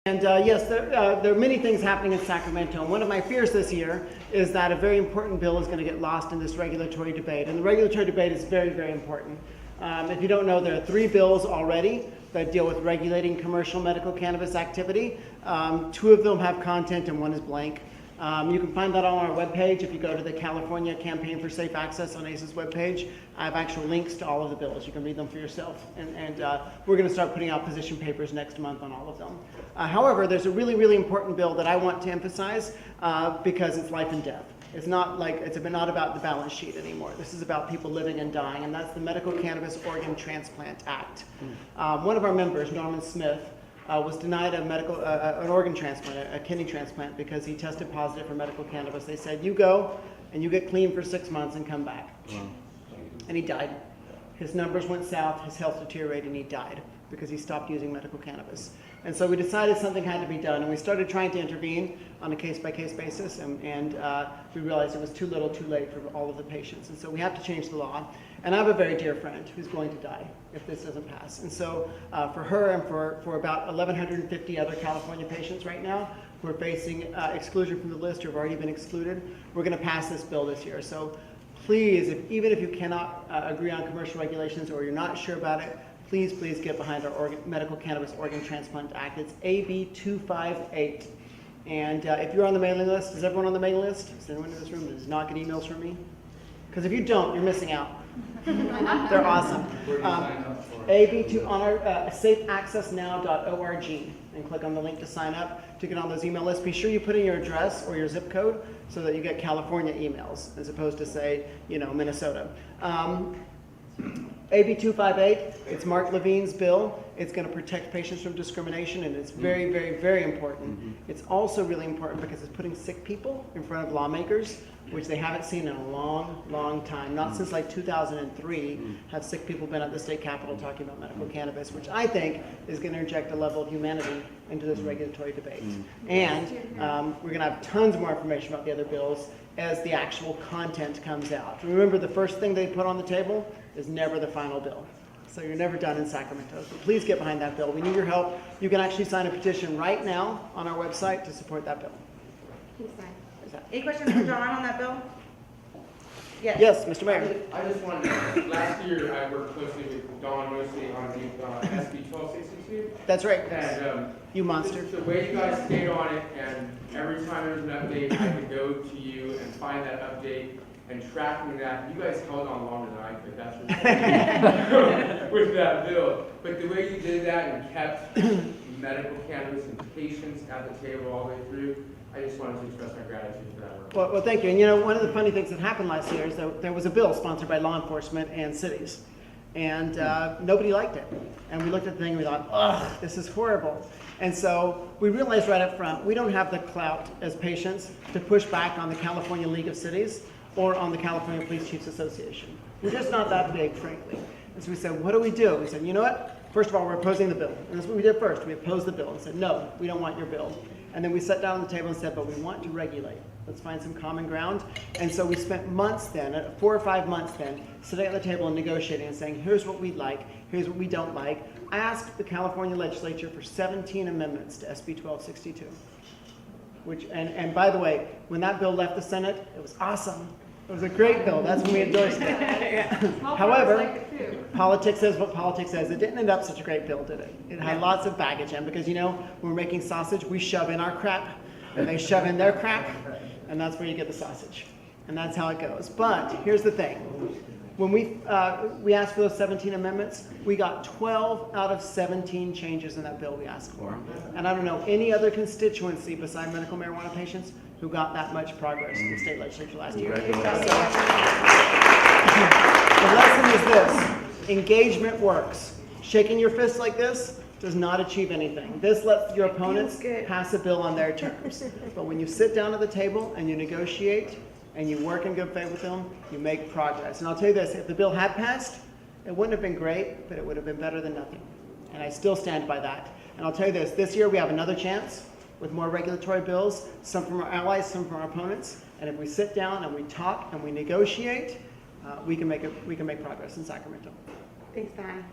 And yes, there are many things happening in Sacramento. And one of my fears this year is that a very important bill is going to get lost in this regulatory debate. And the regulatory debate is very, very important. If you don't know, there are 3 bills already that deal with regulating commercial medical cannabis activity. 2 of them have content and 1 is blank. You can find that on our webpage. If you go to the California Campaign for Safe Access on ASA's webpage, I have actual links to all of the bills. You can read them for yourself. And we're going to start putting out position papers next month on all of them. However, there's a really, really important bill that I want to emphasize because it's life and death. It's not about the balance sheet anymore. This is about people living and dying, and that's the Medical Cannabis Organ Transplant Act. One of our members, Norman Smith, was denied an organ transplant, a kidney transplant, because he tested positive for medical cannabis. They said, you go and you get clean for 6 months and come back. And he died. His numbers went south, his health deteriorated, and he died because he stopped using medical cannabis. And so we decided something had to be done, and we started trying to intervene on a case-by-case basis, and we realized it was too little too late for all of the patients. And so we have to change the law. And I have a very dear friend who's going to die if this doesn't pass. And so for her and for about 1,150 other California patients right now who are facing exclusion from the list or have already been excluded, we're going to pass this bill this year. So please, even if you cannot agree on commercial regulations or you're not sure about it, please get behind our Medical Cannabis Organ Transplant Act. It's AB 258. And if you're on the mailing list, is everyone on the mailing list? Is anyone in this room that does not get emails from me? Because if you don't, you're missing out. They're awesome. AB2 on our safeaccessnow.org and click on the link to sign up to get on those email lists. Be sure you put in your address or your zip code so that you get California emails as opposed to, say, Minnesota. AB 258, it's Mark Levine's bill. It's going to protect patients from discrimination, and it's very, very, very important. It's also really important because it's putting sick people in front of lawmakers, which they haven't seen in a long, long time. Not since like 2003 have sick people been at the state capitol talking about medical cannabis, which I think is going to inject a level of humanity into this regulatory debate. And we're going to have tons more information about the other bills as the actual content comes out. Remember, the first thing they put on the table is never the final bill. So you're never done in Sacramento. So please get behind that bill. We need your help. You can actually sign a petition right now on our website to support that bill. Please sign. Any questions for John on that bill? Yes. Yes, Mr. Mayor. I just wanted to, last year I worked closely with Don mostly on the SB 1262. That's right. And you monster. the way you guys stayed on it, and every time there's an update, I could go to you and find that update and tracking that. You guys held on longer than I could, that's for sure, with that bill. But the way you did that and kept medical cannabis and patients at the table all the way through, I just wanted to express my gratitude for that work. Well, thank you. And one of the funny things that happened last year is that there was a bill sponsored by law enforcement and cities. And nobody liked it. And we looked at the thing and we thought, ugh, this is horrible. And so we realized right up front, we don't have the clout as patients to push back on the California League of Cities or on the California Police Chiefs Association. We're just not that big, frankly. And so we said, what do? We said, you know what? First of all, we're opposing the bill. And that's what we did first. We opposed the bill and said, no, we don't want your bill. And then we sat down on the table and said, but we want to regulate. Let's find some common ground. And so we spent months then, 4 or 5 months then, sitting at the table and negotiating and saying, here's what we'd like, here's what we don't like. I asked the California legislature for 17 amendments to SB 1262. And by the way, when that bill left the Senate, it was awesome. It was a great bill. That's when we endorsed it. However, politics says what politics says. It didn't end up such a great bill, did it? It had lots of baggage in because, when we're making sausage, we shove in our crap, and they shove in their crap, and that's where you get the sausage. And that's how it goes. But here's the thing. When we asked for those 17 amendments, we got 12 out of 17 changes in that bill we asked for. And I don't know any other constituency besides medical marijuana patients who got that much progress in the state legislature last year. So, the lesson is this: engagement works. Shaking your fist like this does not achieve anything. This lets your opponents pass a bill on their terms. But when you sit down at the table and you negotiate and you work in good faith with them, you make progress. And I'll tell you this, if the bill had passed, it wouldn't have been great, but it would have been better than nothing. And I still stand by that. And I'll tell you this year we have another chance with more regulatory bills, some from our allies, some from our opponents. And if we sit down and we talk and we negotiate, we can make progress in Sacramento. Thanks, Don.